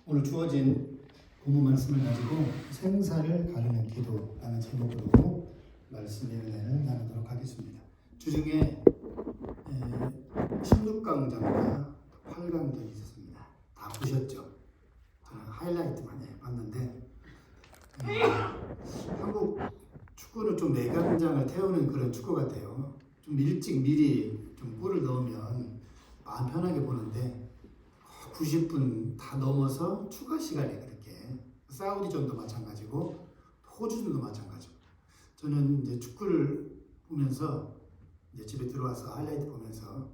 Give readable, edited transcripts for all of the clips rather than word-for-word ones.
오늘 주어진 본문 말씀을 가지고 생사를 가르는 기도라는 제목으로 말씀의 은혜를 나누도록 하겠습니다. 주중에 16강전과 8강전이 있었습니다. 다 보셨죠? 저는 하이라이트만 봤는데 한국 축구는 좀 내감장을 태우는 그런 축구 같아요. 좀 일찍 미리 좀 골을 넣으면 마음 편하게 보는데 90분 다 넘어서 추가 시간에 그렇게 사우디전도 마찬가지고 호주전도 마찬가지고 저는 이제 축구를 보면서 이제 집에 들어와서 하이라이트 보면서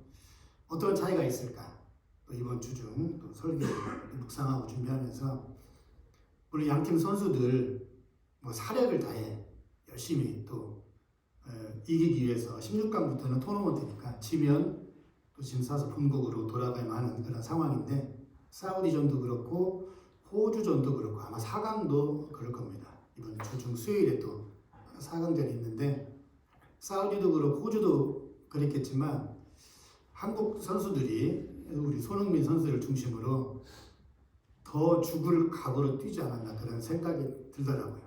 어떤 차이가 있을까 또 이번 주 중 또 설교 묵상하고 준비하면서 물론 양팀 선수들 뭐 사력을 다해 열심히 또 이기기 위해서 16강부터는 토너먼트니까 지면 또 짐 싸서 본국으로 돌아가야만 하는 그런 상황인데 사우디전도 그렇고 호주전도 그렇고 아마 4강도 그럴 겁니다. 이번 주중 수요일에 또 4강전이 있는데 사우디도 그렇고 호주도 그랬겠지만 한국 선수들이 우리 손흥민 선수를 중심으로 더 죽을 각오로 뛰지 않았나 그런 생각이 들더라고요.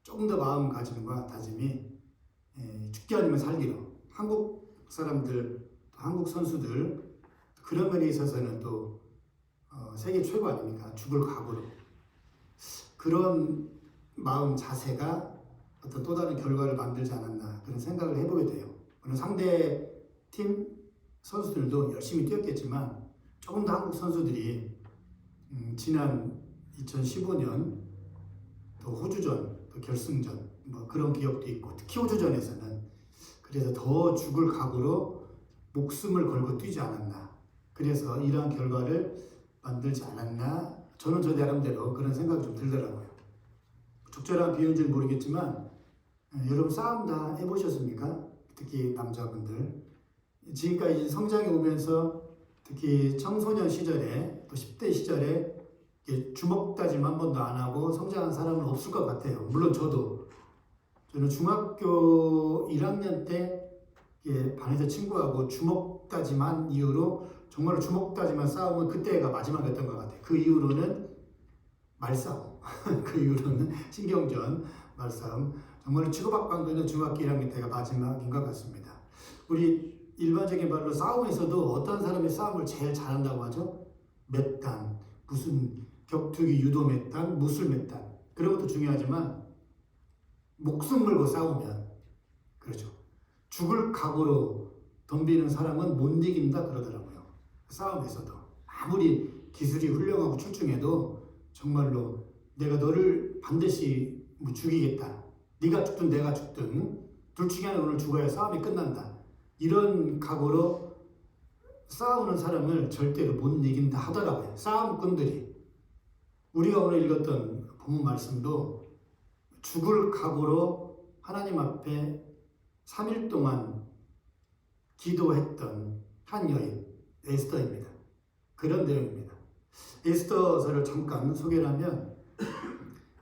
조금 더 마음가짐과 다짐이 죽기 아니면 살기로 한국 사람들 한국 선수들 그런 면에 있어서는 또 세계 최고 아닙니까? 죽을 각오로 그런 마음 자세가 어떤 또 다른 결과를 만들지 않았나 그런 생각을 해보게 돼요. 물론 상대 팀 선수들도 열심히 뛰었겠지만 조금 더 한국 선수들이 지난 2015년 또 호주전 또 결승전 뭐 그런 기억도 있고 특히 호주전에서는 그래서 더 죽을 각오로 목숨을 걸고 뛰지 않았나. 그래서 이러한 결과를 만들지 않았나. 저는 저 나름대로 그런 생각이 좀 들더라고요. 적절한 비유인지는 모르겠지만 여러분 싸움 다 해보셨습니까? 특히 남자분들. 지금까지 성장해 오면서 특히 청소년 시절에 또 10대 시절에 주먹 다짐 한 번도 안 하고 성장한 사람은 없을 것 같아요. 물론 저는 중학교 1학년 때 반에서 친구하고 주먹 다짐한 이후로 정말로 주먹 다짐한 싸움은 그때가 마지막이었던 것 같아요. 그 이후로는 말싸움, 그 이후로는 신경전, 말싸움. 정말로 치고받고는 중학교 1학년 때가 마지막인 것 같습니다. 우리 일반적인 말로 싸움에서도 어떤 사람이 싸움을 제일 잘한다고 하죠? 몇 단, 무슨 격투기 유도 몇 단, 무술 몇 단. 그런 것도 중요하지만 목숨 걸고 싸우면 그렇죠. 죽을 각오로 덤비는 사람은 못 이긴다 그러더라고요. 싸움에서도 아무리 기술이 훌륭하고 출중해도 정말로 내가 너를 반드시 죽이겠다. 네가 죽든 내가 죽든 둘 중에 하나 오늘 죽어야 싸움이 끝난다. 이런 각오로 싸우는 사람을 절대로 못 이긴다 하더라고요. 싸움꾼들이. 우리가 오늘 읽었던 본문 말씀도 죽을 각오로 하나님 앞에 3일 동안 기도했던 한 여인 에스더입니다. 그런 내용입니다. 에스더서를 잠깐 소개를 하면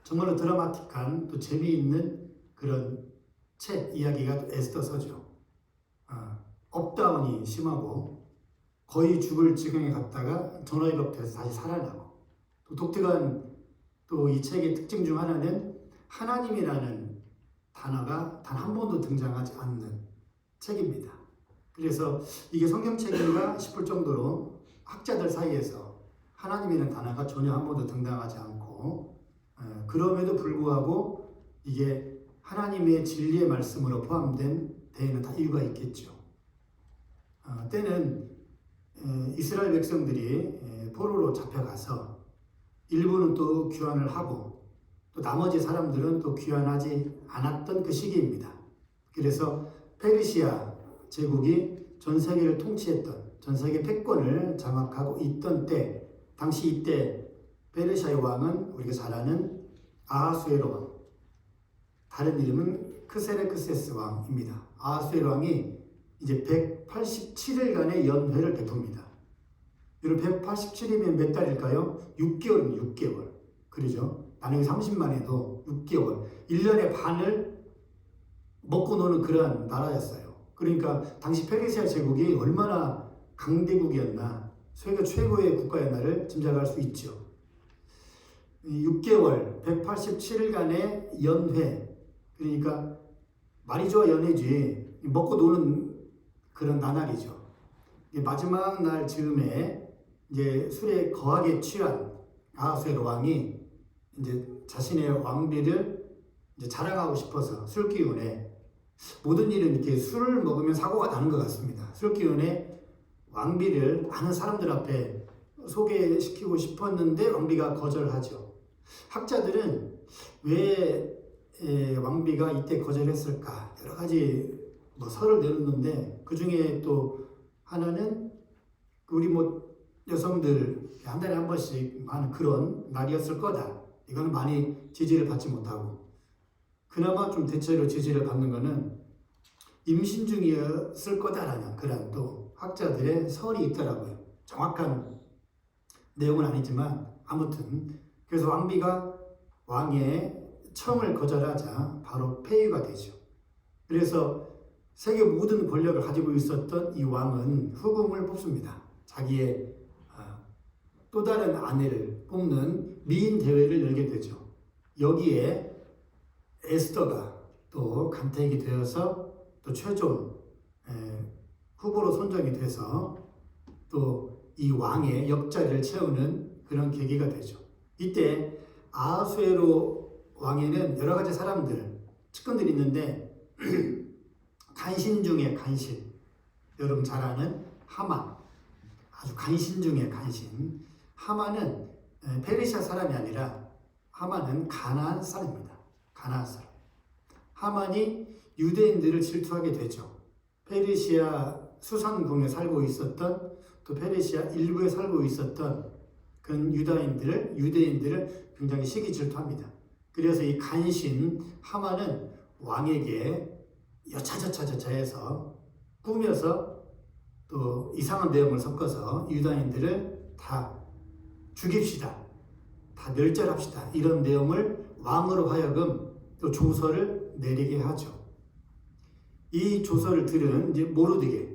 정말로 드라마틱한 또 재미있는 그런 책 이야기가 에스더서죠. 업다운이 심하고 거의 죽을 지경에 갔다가 전화위복돼서 다시 살아나고 또 독특한 또 이 책의 특징 중 하나는 하나님이라는 단어가 단 한 번도 등장하지 않는 책입니다. 그래서 이게 성경책인가 싶을 정도로 학자들 사이에서 하나님이라는 단어가 전혀 한 번도 등장하지 않고 그럼에도 불구하고 이게 하나님의 진리의 말씀으로 포함된 데에는 다 이유가 있겠죠. 때는 이스라엘 백성들이 포로로 잡혀가서 일부는 또 귀환을 하고 또 나머지 사람들은 또 귀환하지 않았던 그 시기입니다. 그래서 페르시아 제국이 전 세계를 통치했던 전 세계 패권을 장악하고 있던 때 당시 이때 페르시아의 왕은 우리가 잘 아는 아하수에로 왕 다른 이름은 크세르크세스 왕입니다. 아하수에로 왕이 이제 187일간의 연회를 베풉니다. 여러분 187이면 몇 달일까요? 6개월입니다. 6개월. 그러죠? 나누기 30만 해도 6개월. 1년의 반을 먹고 노는 그러한 나라였어요. 그러니까 당시 페르시아 제국이 얼마나 강대국이었나 세계 최고의 국가였나를 짐작할 수 있죠. 6개월 187일간의 연회, 그러니까 말이 좋아 연회지 먹고 노는 그런 나날이죠. 마지막 날 즈음에 이제 술에 거하게 취한 아하수에로 왕이 이제 자신의 왕비를 이제 자랑하고 싶어서 술 기운에, 모든 일은 이렇게 술을 먹으면 사고가 나는 것 같습니다. 술 기운에 왕비를 많은 사람들 앞에 소개시키고 싶었는데 왕비가 거절하죠. 학자들은 왜 왕비가 이때 거절했을까 여러 가지 설을 내놓는데, 그 중에 또 하나는 우리 여성들 한 달에 한 번씩 하는 그런 날이었을 거다. 이거는 많이 지지를 받지 못하고, 그나마 좀 대체로 지지를 받는 거는 임신 중이었을 거다라는 그런 또 학자들의 설이 있더라고요. 정확한 내용은 아니지만 아무튼 그래서 왕비가 왕의 청을 거절하자 바로 폐위가 되죠. 그래서 세계 모든 권력을 가지고 있었던 이 왕은 후궁을 뽑습니다. 자기의 또 다른 아내를 뽑는 미인 대회를 열게 되죠. 여기에 에스더가 또 간택이 되어서 또 최종 후보로 선정이 돼서 또 이 왕의 옆자리를 채우는 그런 계기가 되죠. 이때 아하수에로 왕에는 여러 가지 사람들, 측근들이 있는데 간신 중에 간신, 여러분 잘 아는 하만, 아주 간신 중에 간신. 하만은 페르시아 사람이 아니라 하만은 가나안 사람입니다. 가나안 사람. 하만이 유대인들을 질투하게 되죠. 페르시아 수산궁에 살고 있었던, 또 페르시아 일부에 살고 있었던 그런 유대인들을 굉장히 시기 질투합니다. 그래서 이 간신 하만은 왕에게 여차저차해서 꾸며서 또 이상한 내용을 섞어서 유다인들을 다 죽입시다, 다 멸절합시다, 이런 내용을 왕으로 하여금 또 조서를 내리게 하죠. 이 조서를 들은 이제 모르드게는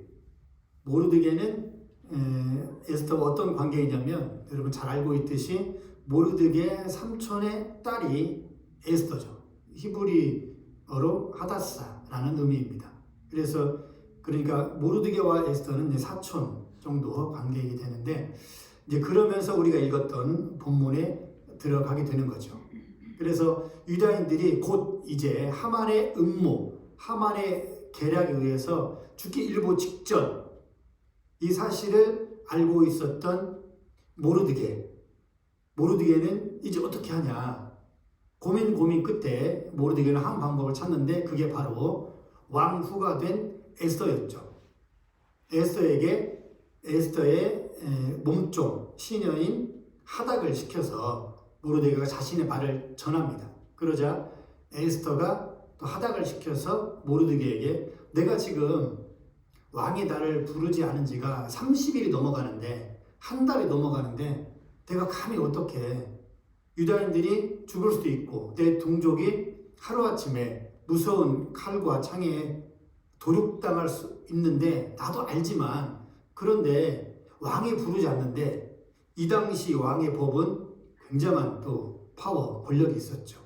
에스더와 어떤 관계이냐면, 여러분 잘 알고 있듯이 모르드게 삼촌의 딸이 에스더죠. 히브리어로 하다사라는 의미입니다. 그래서 그러니까 모르드게와 에스더는 사촌 정도 관계이게 되는데, 이제 그러면서 우리가 읽었던 본문에 들어가게 되는 거죠. 그래서 유다인들이 곧 이제 하만의 음모, 하만의 계략에 의해서 죽기 일보 직전 이 사실을 알고 있었던 모르드게는 이제 어떻게 하냐, 고민 끝에 모르드게는 한 방법을 찾는데, 그게 바로 왕후가 된 에스더였죠. 에스더의 몸종 시녀인 하닥을 시켜서 모르드게가 자신의 말을 전합니다. 그러자 에스더가 또 하닥을 시켜서 모르드게에게, 내가 지금 왕이 나를 부르지 않은 지가 30일이 넘어가는데, 한 달이 넘어가는데 내가 감히 어떻게, 유다인들이 죽을 수도 있고 내 동족이 하루아침에 무서운 칼과 창에 도륙당할 수 있는데 나도 알지만, 그런데 왕이 부르지 않는데, 이 당시 왕의 법은 굉장한 또 파워, 권력이 있었죠.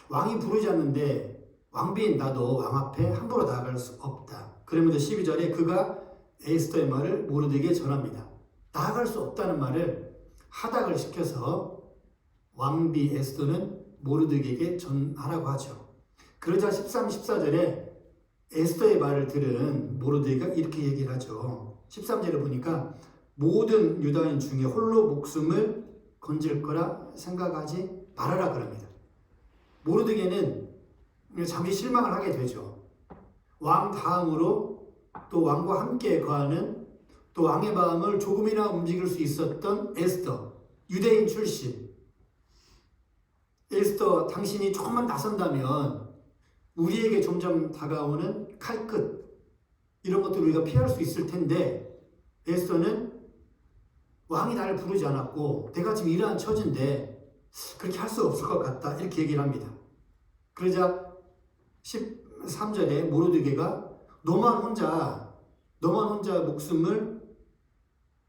왕이 부르지 않는데 왕비인 나도 왕 앞에 함부로 나아갈 수 없다. 그러면서 12절에 그가 에스더의 말을 모르드게에게 전합니다. 나아갈 수 없다는 말을 하닥을 시켜서 왕비 에스더는 모르드게에게 전하라고 하죠. 그러자 13, 14절에 에스더의 말을 들은 모르드게가 이렇게 얘기를 하죠. 13절에 보니까 모든 유다인 중에 홀로 목숨을 건질 거라 생각하지 말아라 그럽니다. 모르드게는 잠시 실망을 하게 되죠. 왕 다음으로 또 왕과 함께 거하는, 또 왕의 마음을 조금이나 움직일 수 있었던 에스더, 유대인 출신. 에스더, 당신이 조금만 나선다면 우리에게 점점 다가오는 칼끝, 이런 것들을 우리가 피할 수 있을 텐데, 에스더는 왕이 나를 부르지 않았고 내가 지금 이러한 처지인데 그렇게 할 수 없을 것 같다, 이렇게 얘기를 합니다. 그러자 13절에 모르드게가 너만 혼자 목숨을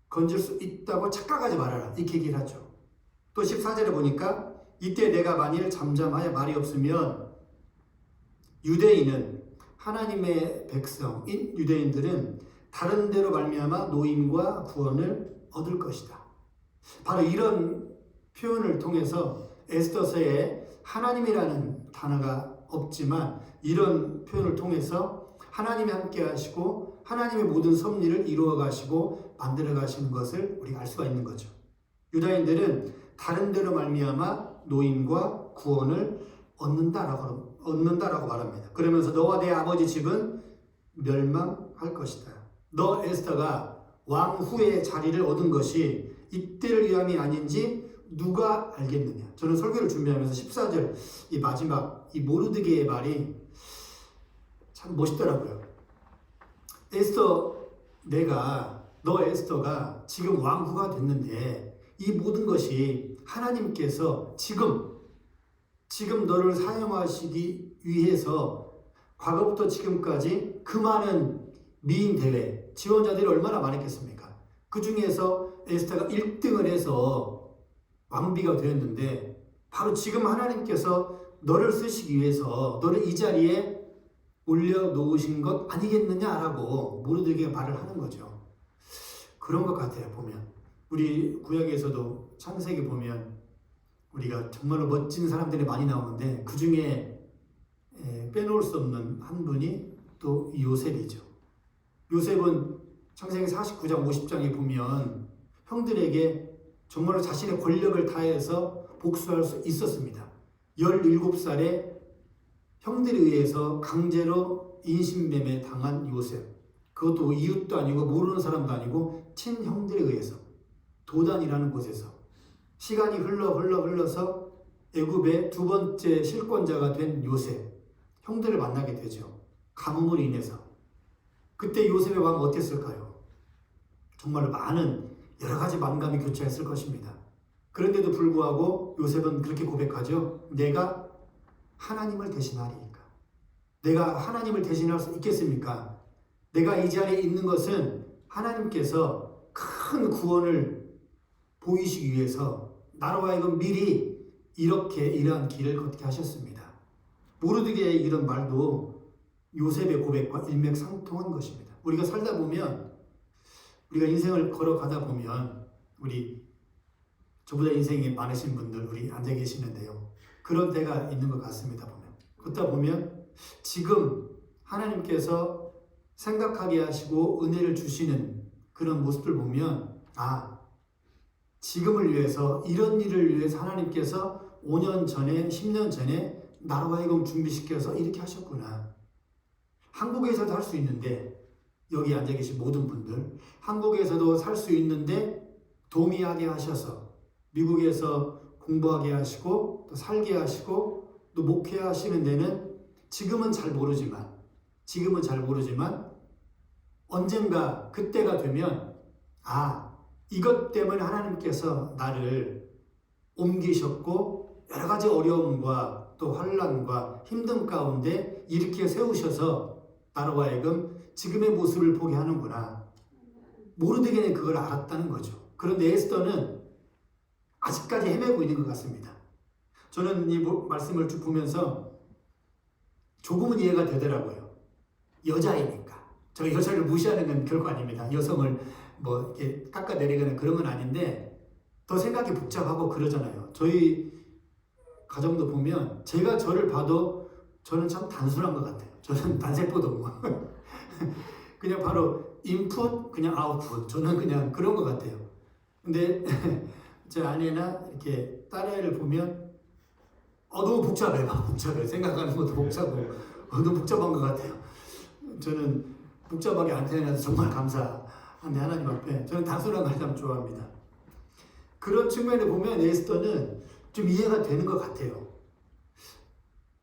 건질 수 있다고 착각하지 말아라, 이렇게 얘기를 하죠. 또 14절에 보니까 이때 내가 만일 잠잠하여 말이 없으면 유대인은 하나님의 백성인 유대인들은 다른 데로 말미암아 노임과 구원을 얻을 것이다. 바로 이런 표현을 통해서 에스더서에 하나님이라는 단어가 없지만 이런 표현을 통해서 하나님이 함께 하시고 하나님의 모든 섭리를 이루어 가시고 만들어 가시는 것을 우리가 알 수가 있는 거죠. 유다인들은 다른 데로 말미암아 노임과 구원을 얻는다라고 말합니다. 그러면서 너와 내 아버지 집은 멸망할 것이다. 너 에스더가 왕 후의 자리를 얻은 것이 이때를 위함이 아닌지 누가 알겠느냐. 저는 설교를 준비하면서 14절 이 마지막 이 모르드게의 말이 참 멋있더라고요. 너 에스더가 지금 왕후가 됐는데 이 모든 것이 하나님께서 지금 너를 사용하시기 위해서 과거부터 지금까지 그 많은 미인 대회 지원자들이 얼마나 많았겠습니까? 그 중에서 에스더가 1등을 해서 왕비가 되었는데 바로 지금 하나님께서 너를 쓰시기 위해서 너를 이 자리에 올려놓으신 것 아니겠느냐라고 모르드게가 말을 하는 거죠. 그런 것 같아요. 보면 우리 구약에서도 창세기 보면 우리가 정말로 멋진 사람들이 많이 나오는데 그 중에 빼놓을 수 없는 한 분이 또 요셉이죠. 요셉은 창세기 49장 50장에 보면 형들에게 정말로 자신의 권력을 다해서 복수할 수 있었습니다. 17살에 형들에 의해서 강제로 인신매매 당한 요셉. 그것도 이웃도 아니고 모르는 사람도 아니고 친형들에 의해서 도단이라는 곳에서 시간이 흘러서 애굽의 두 번째 실권자가 된 요셉. 형들을 만나게 되죠. 가뭄으로 인해서. 그때 요셉의 왕은 어땠을까요? 정말 많은 여러 가지 만감이 교차했을 것입니다. 그런데도 불구하고 요셉은 그렇게 고백하죠. 내가 하나님을 대신하리이까. 내가 하나님을 대신할 수 있겠습니까? 내가 이 자리에 있는 것은 하나님께서 큰 구원을 보이시기 위해서 나로 하여금 미리 이러한 길을 걷게 하셨습니다. 모르드게의 이런 말도 요셉의 고백과 일맥상통한 것입니다. 우리가 살다 보면 우리가 인생을 걸어가다 보면 우리 저보다 인생이 많으신 분들 우리 앉아 계시는데요. 그런 때가 있는 것 같습니다. 그러다 보면 지금 하나님께서 생각하게 하시고 은혜를 주시는 그런 모습을 보면 지금을 위해서 이런 일을 위해서 하나님께서 5년 전에 10년 전에 나로 하여금 준비시켜서 이렇게 하셨구나. 한국에서도 할 수 있는데 여기 앉아 계신 모든 분들 한국에서도 살 수 있는데 동의하게 하셔서 미국에서 공부하게 하시고 또 살게 하시고 또 목회하시는 데는 지금은 잘 모르지만 언젠가 그때가 되면 이것 때문에 하나님께서 나를 옮기셨고 여러 가지 어려움과 또 환난과 힘든 가운데 이렇게 세우셔서 나로 하여금 지금의 모습을 보게 하는구나. 모르드게는 그걸 알았다는 거죠. 그런데 에스더는 아직까지 헤매고 있는 것 같습니다. 저는 이 말씀을 쭉 보면서 조금은 이해가 되더라고요. 여자이니까. 제가 여자를 무시하는 건 결코 아닙니다. 여성을 뭐 이렇게 깎아내리거나 그런 건 아닌데 더 생각이 복잡하고 그러잖아요. 저희 가정도 보면 제가 저를 봐도 저는 참 단순한 것 같아요. 저는 단세포도 없고 그냥 바로 인풋 그냥 아웃풋 저는 그냥 그런 것 같아요. 근데 제 아내나 이렇게 딸아이를 보면 너무 복잡해. 생각하는 것도 복잡하고 너무 복잡한 것 같아요. 저는 복잡하게 안 태어나서 정말 감사한데 하나님 앞에 저는 단순한 걸 참 좋아합니다. 그런 측면에 보면 에스더는 좀 이해가 되는 것 같아요.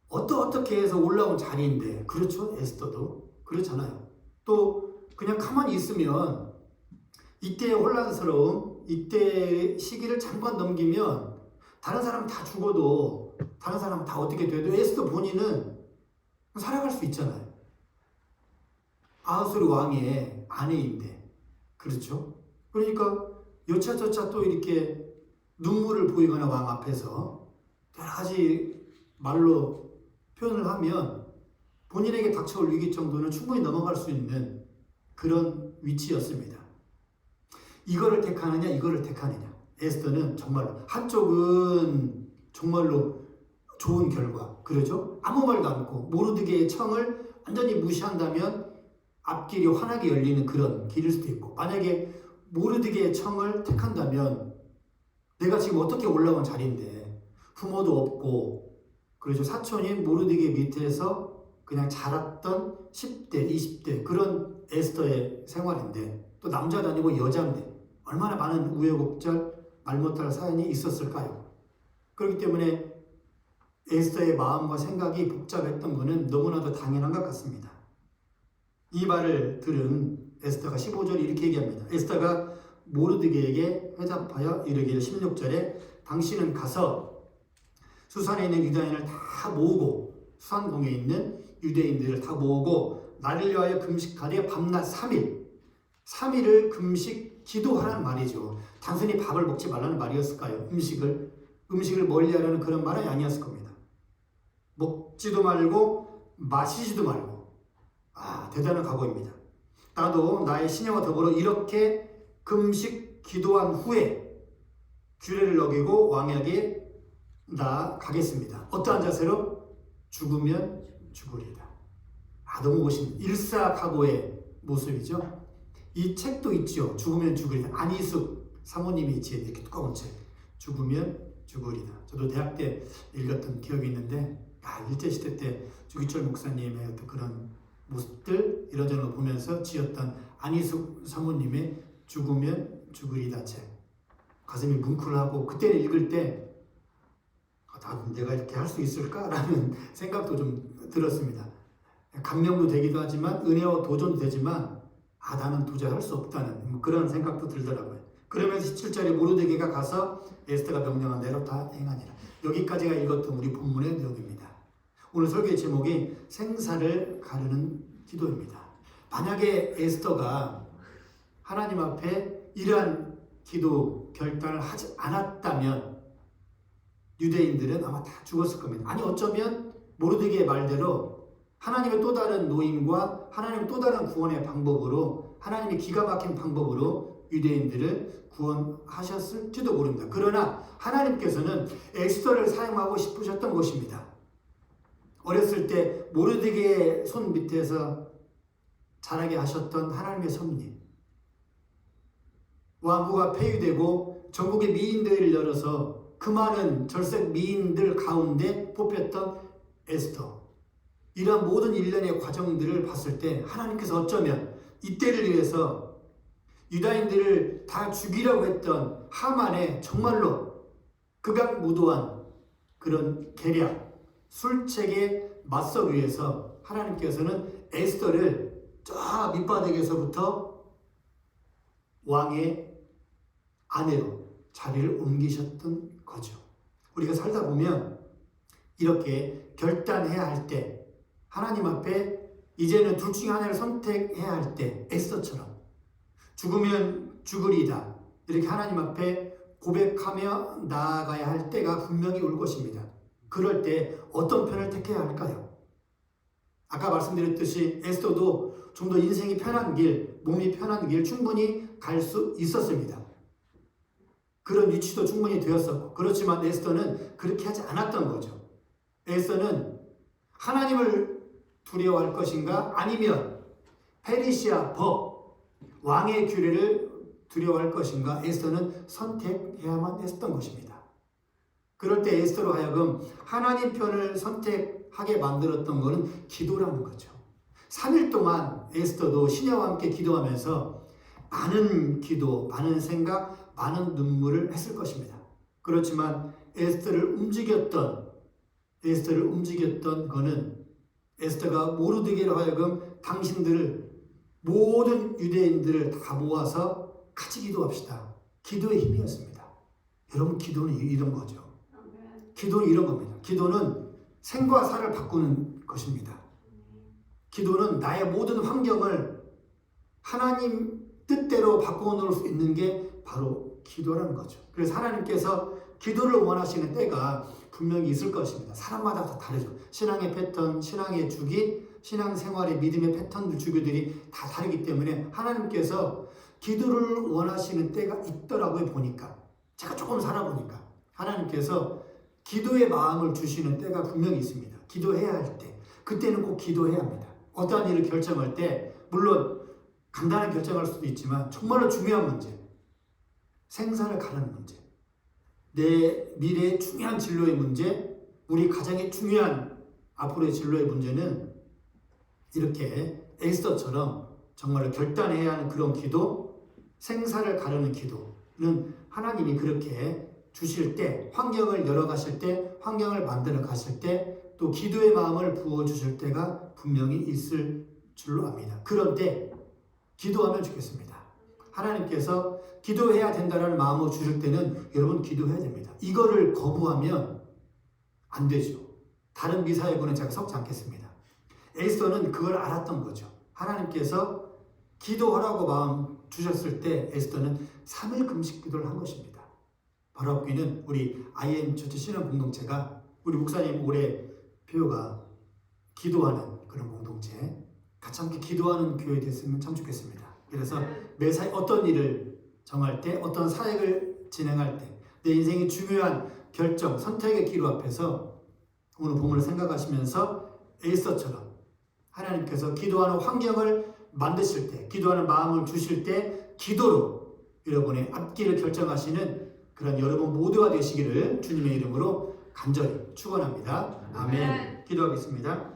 어떻게 해서 올라온 자리인데 그렇죠? 에스더도 그렇잖아요. 또 그냥 가만히 있으면 이때의 혼란스러움 이때 시기를 잠깐 넘기면 다른 사람 다 죽어도 다른 사람 다 어떻게 돼도 에스더 본인은 살아갈 수 있잖아요. 아하수르 왕의 아내인데 그렇죠? 그러니까 여차저차 또 이렇게 눈물을 보이거나 왕 앞에서 여러 가지 말로 표현을 하면 본인에게 닥쳐올 위기 정도는 충분히 넘어갈 수 있는 그런 위치였습니다. 이거를 택하느냐 이거를 택하느냐. 에스더는 정말로 한쪽은 정말로 좋은 결과, 그러죠? 아무 말도 않고 모르드게의 청을 완전히 무시한다면 앞길이 환하게 열리는 그런 길일 수도 있고, 만약에 모르드게의 청을 택한다면 내가 지금 어떻게 올라온 자리인데 부모도 없고, 그렇죠? 사촌이 모르드게 밑에서 그냥 자랐던 10대, 20대 그런 에스더의 생활인데, 또 남자도 아니고 여자인데 얼마나 많은 우여곡절, 말 못할 사연이 있었을까요? 그렇기 때문에 에스더의 마음과 생각이 복잡했던 것은 너무나도 당연한 것 같습니다. 이 말을 들은 에스더가 15절에 이렇게 얘기합니다. 에스더가 모르드게에게 회답하여 이르기를 16절에 당신은 가서 수산에 있는 유다인을 다 모으고, 수산궁에 있는 유대인들을 다 모으고 나를 위하여 금식하되 밤낮 3일을 금식 기도하라는 말이죠. 단순히 밥을 먹지 말라는 말이었을까요? 음식을 멀리하라는 그런 말은 아니었을 겁니다. 먹지도 말고 마시지도 말고. 대단한 각오입니다. 나도 나의 시녀와 더불어 이렇게 금식 기도한 후에 규례를 어기고 왕에게 나가겠습니다. 어떠한 자세로? 죽으면 죽으리다. 너무 멋있는 일사각오의 모습이죠. 이 책도 있죠. 죽으면 죽으리다. 안희숙 사모님이 지은 이렇게 두꺼운 책. 죽으면 죽으리다. 저도 대학 때 읽었던 기억이 있는데, 일제시대 때 주기철 목사님의 어떤 그런 모습들 이런저런 거 보면서 지었던 안희숙 사모님의 죽으면 죽으리다 책. 가슴이 뭉클하고, 그때는 읽을 때 내가 이렇게 할 수 있을까라는 생각도 좀 들었습니다. 감명도 되기도 하지만, 은혜와 도전도 되지만, 나는 도저히 할 수 없다는 그런 생각도 들더라고요. 그러면서 17절에 모르드게가 가서 에스더가 명령한 대로 다 행하니라. 여기까지가 읽었던 우리 본문의 내용입니다. 오늘 설교의 제목이 생사를 가르는 기도입니다. 만약에 에스더가 하나님 앞에 이러한 기도 결단을 하지 않았다면 유대인들은 아마 다 죽었을 겁니다. 아니, 어쩌면 모르드게의 말대로 하나님의 또 다른 노임과 하나님의 또 다른 구원의 방법으로, 하나님의 기가 막힌 방법으로 유대인들을 구원하셨을지도 모릅니다. 그러나 하나님께서는 에스더를 사용하고 싶으셨던 것입니다. 어렸을 때 모르드게의 손 밑에서 자라게 하셨던 하나님의 섭리, 왕국가 폐위되고 전국의 미인대회를 열어서 그 많은 절색 미인들 가운데 뽑혔던 에스더, 이러한 모든 일련의 과정들을 봤을 때 하나님께서 어쩌면 이때를 위해서 유다인들을 다 죽이려고 했던 하만의 정말로 극악무도한 그런 계략, 술책에 맞서기 위해서 하나님께서는 에스더를 저 밑바닥에서부터 왕의 아내로 자리를 옮기셨던 거죠. 우리가 살다 보면 이렇게 결단해야 할 때, 하나님 앞에 이제는 둘 중에 하나를 선택해야 할 때 에스더처럼 죽으면 죽으리다 이렇게 하나님 앞에 고백하며 나아가야 할 때가 분명히 올 것입니다. 그럴 때 어떤 편을 택해야 할까요? 아까 말씀드렸듯이 에스더도 좀 더 인생이 편한 길, 몸이 편한 길 충분히 갈 수 있었습니다. 그런 위치도 충분히 되었었고, 그렇지만 에스더는 그렇게 하지 않았던 거죠. 에스더는 하나님을 두려워할 것인가, 아니면 페르시아 법, 왕의 규례를 두려워할 것인가, 에스더는 선택해야만 했던 것입니다. 그럴 때 에스더로 하여금 하나님 편을 선택하게 만들었던 것은 기도라는 거죠. 3일 동안 에스더도 시녀와 함께 기도하면서 많은 기도, 많은 생각, 많은 눈물을 했을 것입니다. 그렇지만 에스더를 움직였던 것은 에스더가 모르드게로 하여금 당신들을, 모든 유대인들을 다 모아서 같이 기도합시다. 기도의 힘이었습니다. 여러분, 기도는 이런 거죠. 기도는 이런 겁니다. 기도는 생과 사를 바꾸는 것입니다. 기도는 나의 모든 환경을 하나님 뜻대로 바꾸어 놓을 수 있는 게 바로 기도라는 거죠. 그래서 하나님께서 기도를 원하시는 때가 분명히 있을 것입니다. 사람마다 다 다르죠. 신앙의 패턴, 신앙의 주기, 신앙생활의 믿음의 패턴들, 주교들이 다 다르기 때문에 하나님께서 기도를 원하시는 때가 있더라고요. 보니까 제가 조금 살아보니까 하나님께서 기도의 마음을 주시는 때가 분명히 있습니다. 기도해야 할 때, 그때는 꼭 기도해야 합니다. 어떠한 일을 결정할 때 물론 간단한 결정할 수도 있지만 정말로 중요한 문제, 생사를 가르는 문제, 내 미래의 중요한 진로의 문제, 우리 가정의 중요한 앞으로의 진로의 문제는 이렇게 에스더처럼 정말로 결단해야 하는 그런 기도, 생사를 가르는 기도는 하나님이 그렇게 주실 때, 환경을 열어가실 때, 환경을 만들어 가실 때, 또 기도의 마음을 부어주실 때가 분명히 있을 줄로 압니다. 그런데 기도하면 좋겠습니다. 하나님께서 기도해야 된다는 마음을 주실 때는 여러분 기도해야 됩니다. 이거를 거부하면 안 되죠. 다른 미사여군은 제가 섞지 않겠습니다. 에스더는 그걸 알았던 거죠. 하나님께서 기도하라고 마음 주셨을 때 에스더는 3일 금식 기도를 한 것입니다. 바로 앞뒤는 우리 IM 처치 신앙 공동체가 우리 목사님 올해 표가 기도하는 그런 공동체, 같이 함께 기도하는 교회 됐으면 참 좋겠습니다. 그래서 매사에 어떤 일을 정할 때, 어떤 사역을 진행할 때, 내 인생의 중요한 결정, 선택의 기로 앞에서 오늘 본문을 생각하시면서 에스더처럼 하나님께서 기도하는 환경을 만드실 때, 기도하는 마음을 주실 때 기도로 여러분의 앞길을 결정하시는 그런 여러분 모두가 되시기를 주님의 이름으로 간절히 축원합니다. 아멘. 기도하겠습니다.